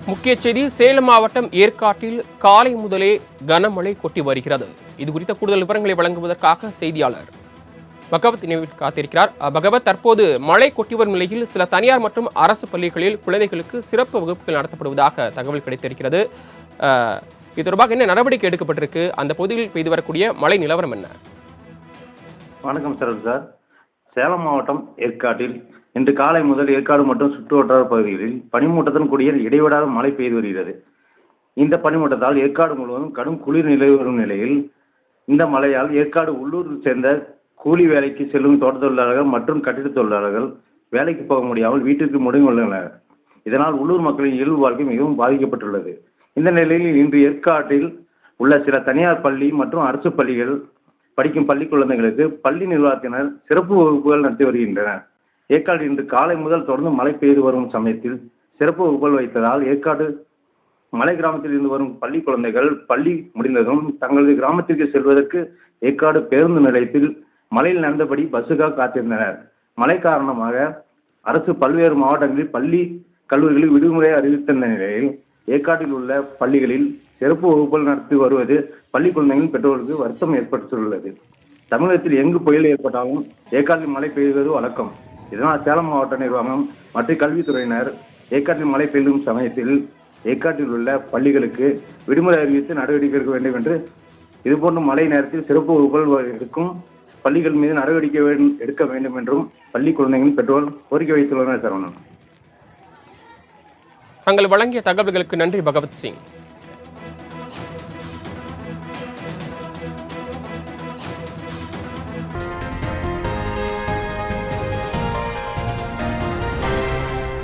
முக்கிய செய்தி சேலம் மாவட்டம் ஏற்காட்டில் காலை முதலே கனமழை கொட்டி வருகிறது. இது குறித்த கூடுதல் விவரங்களை வழங்குவதற்காக செய்தியாளர் பகவத் நினைவில் காத்திருக்கிறார். பகவத், தற்போது மழை கொட்டி வரும் நிலையில் சில தனியார் மற்றும் அரசு பள்ளிகளில் குழந்தைகளுக்கு சிறப்பு வகுப்புகள் நடத்தப்படுவதாக தகவல் கிடைத்திருக்கிறது. இது தொடர்பாக என்ன நடவடிக்கை எடுக்கப்பட்டிருக்கு? அந்த பகுதியில் பெய்து வரக்கூடிய மழை நிலவரம் என்ன? வணக்கம் சார். சேலம் மாவட்டம் ஏற்காட்டில் இன்று காலை முதல் ஏற்காடு மற்றும் சுற்றுவட்டார பகுதிகளில் பனிமூட்டத்துடன் கூடிய இடைவிடாத மழை பெய்து வருகிறது. இந்த பனிமூட்டத்தால் ஏற்காடு முழுவதும் கடும் குளிர் நிலவி வரும் நிலையில் இந்த மழையால் ஏற்காடு உள்ளூரில் சேர்ந்த கூலி வேலைக்கு செல்லும் தோட்ட தொழிலாளர்கள் மற்றும் கட்டிட தொழிலாளர்கள் வேலைக்கு போக முடியாமல் வீட்டிற்கு முடங்கியுள்ளனர். இதனால் உள்ளூர் மக்களின் இயல்பு வாழ்க்கை மிகவும் பாதிக்கப்பட்டுள்ளது. இந்த நிலையில் இன்று ஏற்காட்டில் உள்ள சில தனியார் பள்ளி மற்றும் அரசு பள்ளிகள் படிக்கும் பள்ளி குழந்தைகளுக்கு பள்ளி நிர்வாகத்தினர் சிறப்பு வகுப்புகள் நடத்தி வருகின்றனர். ஏற்காடு இன்று காலை முதல் தொடர்ந்து மழை பெய்து வரும் சமயத்தில் சிறப்பு வகுப்புகள் வைத்ததால் ஏற்காடு மலை கிராமத்தில் இருந்து வரும் பள்ளி குழந்தைகள் பள்ளி முடிந்ததும் தங்களது கிராமத்திற்கு செல்வதற்கு ஏற்காடு பேருந்து நிலையத்தில் மழையில் நடந்தபடி பஸ்ஸுக்காக காத்திருந்தனர். மழை காரணமாக அரசு பல்வேறு மாவட்டங்களில் பள்ளி கல்லூரிகளில் விடுமுறை அறிவித்த நிலையில் ஏற்காட்டில் உள்ள பள்ளிகளில் சிறப்பு வகுப்புகள் நடத்தி வருவது பள்ளி குழந்தைகளின் பெற்றோருக்கு வருத்தம் ஏற்பட்டுள்ளது. தமிழகத்தில் எங்கு புயல் ஏற்பட்டாலும் ஏற்காட்டில் மழை பெய்வது வழக்கம். இதனால் சேலம் மாவட்ட நிர்வாகம் மற்றும் கல்வித்துறையினர் ஏற்காட்டில் மழை பெய்யும் சமயத்தில் ஏற்காட்டில் உள்ள பள்ளிகளுக்கு விடுமுறை அறிவித்து நடவடிக்கை எடுக்க வேண்டும் என்று, இதுபோன்ற மழை நேரத்தில் சிறப்பு வகுப்புகள் எடுக்கும் பள்ளிகள் மீது நடவடிக்கை எடுக்க வேண்டும் என்றும் பள்ளி குழந்தைகளின் பெற்றோர் கோரிக்கை வைத்துள்ளனர். தங்கள் வழங்கிய தகவல்களுக்கு நன்றி பகவத் சிங்.